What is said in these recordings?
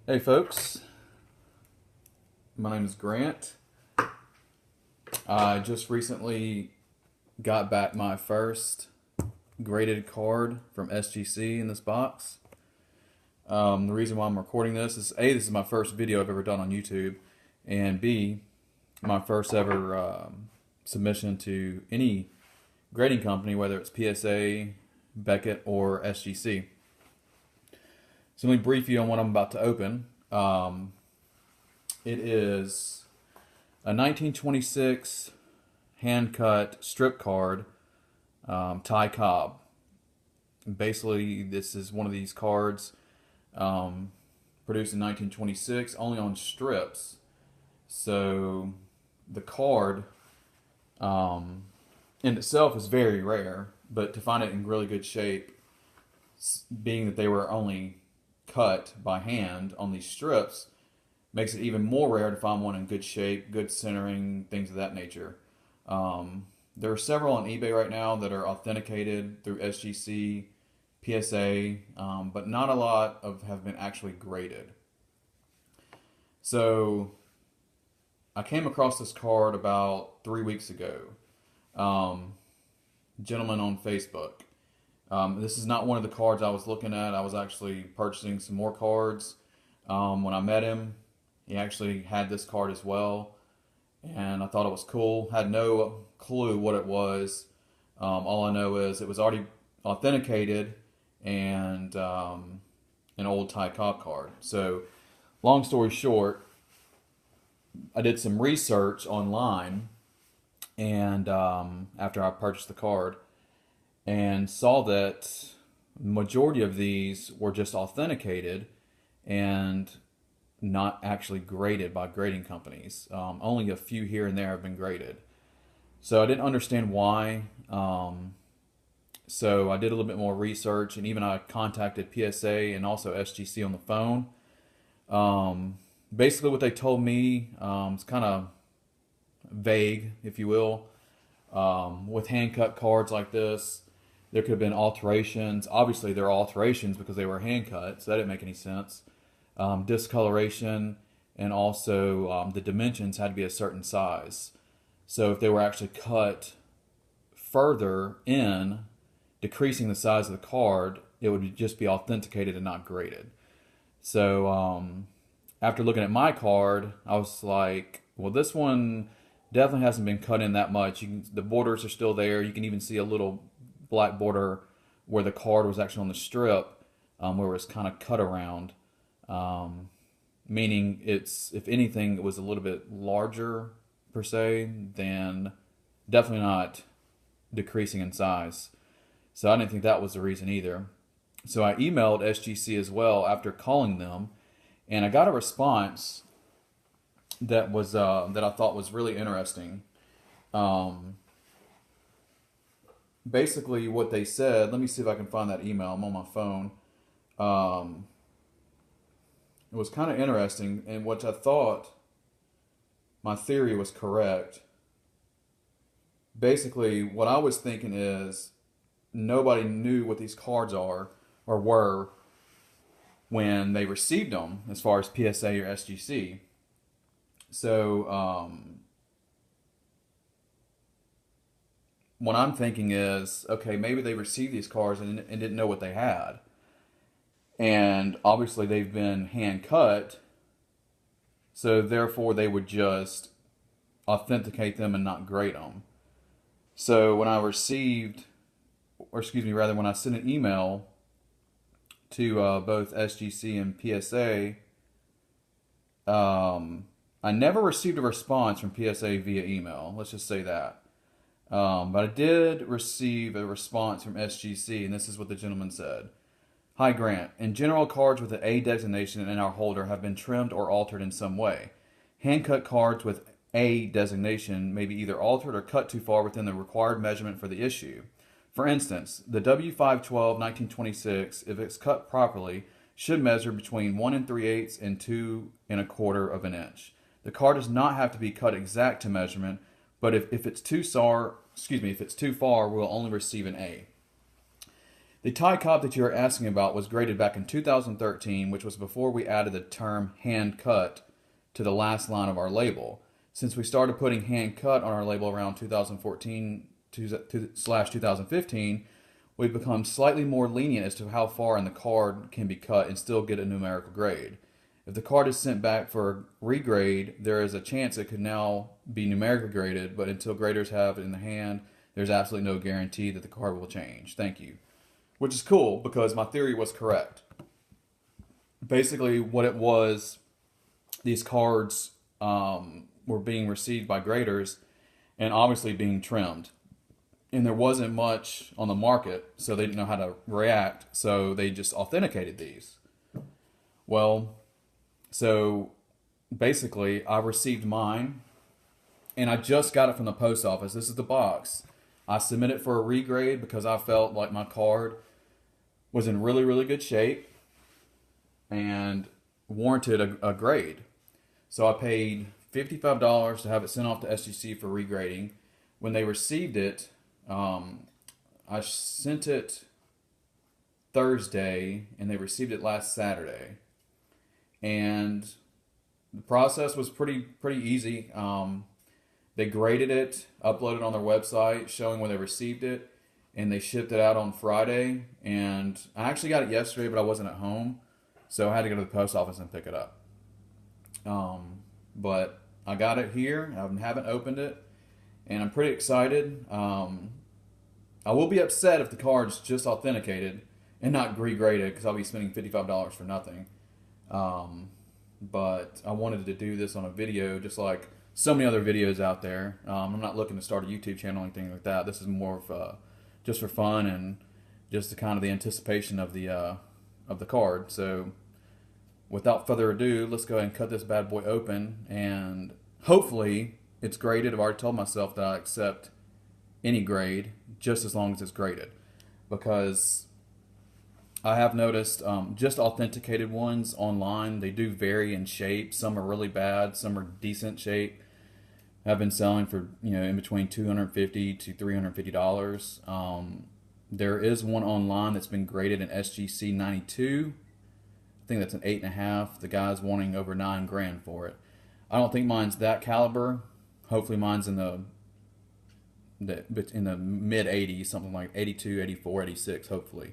Hey folks, my name is Grant. I just recently got back my first graded card from SGC in this box. The reason why I'm recording this is A, this is my first video I've ever done on YouTube, and B, my first ever submission to any grading company, whether it's PSA, Beckett, or SGC. So let me brief you on what I'm about to open. It is a 1926 hand-cut strip card, Cobb. Basically, this is one of these cards produced in 1926, only on strips. So the card in itself is very rare, but to find it in really good shape, being that they were only cut by hand on these strips, makes it even more rare to find one in good shape, good centering, things of that nature. There are several on eBay right now that are authenticated through SGC, PSA, but not a lot have been actually graded. So I came across this card about 3 weeks ago. Gentleman on Facebook. This is not one of the cards I was looking at. I was actually purchasing some more cards. When I met him, he actually had this card as well, and I thought it was cool. Had no clue what it was. All I know is it was already authenticated and an old Cobb card. So, long story short, I did some research online, and after I purchased the card, and saw that majority of these were just authenticated and not actually graded by grading companies. Only a few here and there have been graded. So I didn't understand why. So I did a little bit more research, and even I contacted PSA and also SGC on the phone. Basically what they told me is kind of vague, if you will. With hand-cut cards like this, there could have been alterations. Obviously, there are alterations because they were hand-cut, so that didn't make any sense. Discoloration, and also the dimensions had to be a certain size. So if they were actually cut further in, decreasing the size of the card, it would just be authenticated and not graded. So after looking at my card, I was like, well, this one definitely hasn't been cut in that much. The borders are still there. You can even see a little black border where the card was actually on the strip, where it was kind of cut around. Meaning it's, if anything, it was a little bit larger per se, than definitely not decreasing in size. So I didn't think that was the reason either. So I emailed SGC as well after calling them, and I got a response that was that I thought was really interesting. Basically, what they said. Let me see if I can find that email. I'm on my phone. It was kind of interesting, and what I thought my theory was correct. Basically, what I was thinking is nobody knew what these cards are or were when they received them, as far as PSA or SGC. So what I'm thinking is, okay, maybe they received these cards and didn't know what they had. And obviously they've been hand cut, so therefore they would just authenticate them and not grade them. So when I received, or excuse me, rather when I sent an email to both SGC and PSA, I never received a response from PSA via email. Let's just say that. But I did receive a response from SGC, and this is what the gentleman said. Hi Grant, in general, cards with an A designation in our holder have been trimmed or altered in some way. Hand-cut cards with A designation may be either altered or cut too far within the required measurement for the issue. For instance, the W512 1926, if it's cut properly, should measure between 1 3/8 and 2 1/4 of an inch. The card does not have to be cut exact to measurement, but if it's too far, we'll only receive an A. The Thai Cobb that you are asking about was graded back in 2013, which was before we added the term hand cut to the last line of our label. Since we started putting hand cut on our label around 2014 slash 2015, we've become slightly more lenient as to how far in the card can be cut and still get a numerical grade. If the card is sent back for regrade, there is a chance it could now be numerically graded, but until graders have it in the hand, there's absolutely no guarantee that the card will change. Thank you. Which is cool because my theory was correct. Basically, what it was, these cards were being received by graders and obviously being trimmed. And there wasn't much on the market, so they didn't know how to react, so they just authenticated these. Well, so basically, I received mine, and I just got it from the post office. This is the box. I submitted for a regrade because I felt like my card was in really, really good shape and warranted a grade. So I paid $55 to have it sent off to SGC for regrading. When they received it, I sent it Thursday, and they received it last Saturday. And the process was pretty easy. They graded it, uploaded it on their website, showing when they received it, and they shipped it out on Friday. And I actually got it yesterday, but I wasn't at home, so I had to go to the post office and pick it up. But I got it here. I haven't opened it, and I'm pretty excited. I will be upset if the card's just authenticated and not regraded, because I'll be spending $55 for nothing. But I wanted to do this on a video, just like so many other videos out there. I'm not looking to start a YouTube channel or anything like that. This is more of just for fun and just the kind of the anticipation of the card. So without further ado, let's go ahead and cut this bad boy open, and hopefully it's graded. I've already told myself that I accept any grade just as long as it's graded, because I have noticed just authenticated ones online, they do vary in shape. Some are really bad, some are decent shape. I've been selling for, in between $250 to $350. There is one online that's been graded in SGC 92. I think that's an 8.5. The guy's wanting over $9,000 for it. I don't think mine's that caliber. Hopefully mine's in the mid 80s, something like 82, 84, 86, hopefully.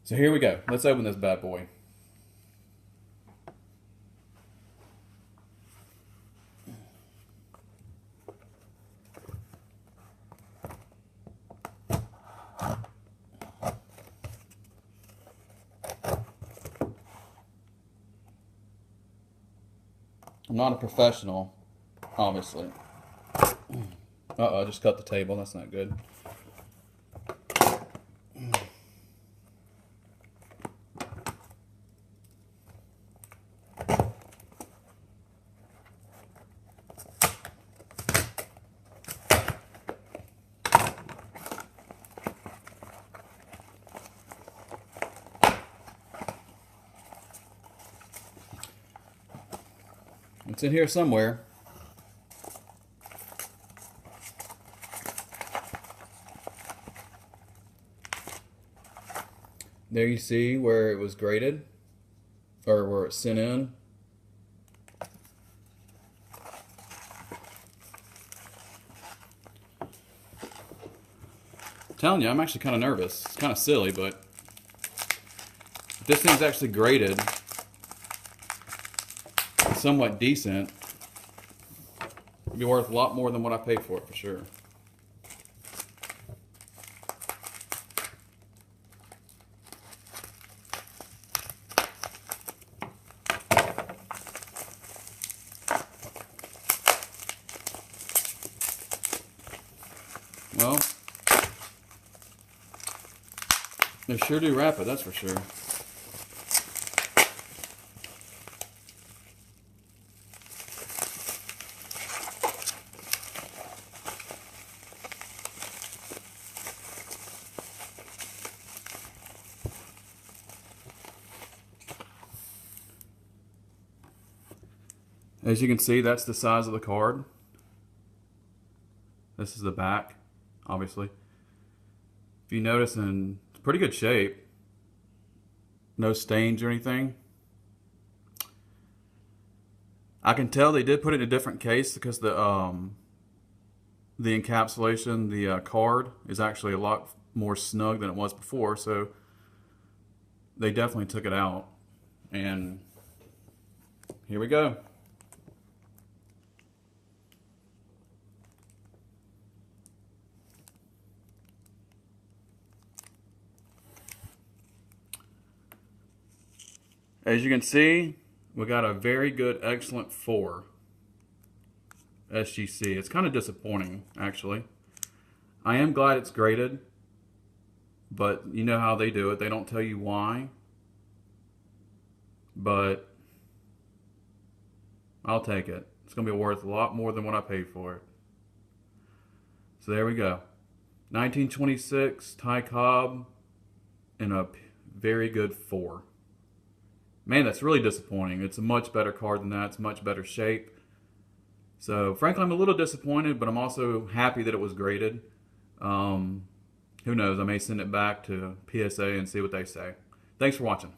So here we go. Let's open this bad boy. I'm not a professional, obviously. Uh-oh, I just cut the table. That's not good. It's in here somewhere. There you see where it was graded, or where it's sent in. I'm telling you, I'm actually kind of nervous. It's kind of silly, but if this thing's actually graded somewhat decent, it'd be worth a lot more than what I paid for it, for sure. Well, they sure do wrap it, that's for sure. As you can see, that's the size of the card. This is the back, obviously. If you notice in Pretty good shape. No stains or anything. I can tell they did put it in a different case because the encapsulation, the card, is actually a lot more snug than it was before. So they definitely took it out. And here we go. As you can see, we got a very good, excellent 4 SGC. It's kind of disappointing, actually. I am glad it's graded, but you know how they do it. They don't tell you why, but I'll take it. It's going to be worth a lot more than what I paid for it. So there we go. 1926 Ty Cobb in a very good 4. Man, that's really disappointing. It's a much better card than that. It's much better shape. So, frankly, I'm a little disappointed, but I'm also happy that it was graded. Who knows? I may send it back to PSA and see what they say. Thanks for watching.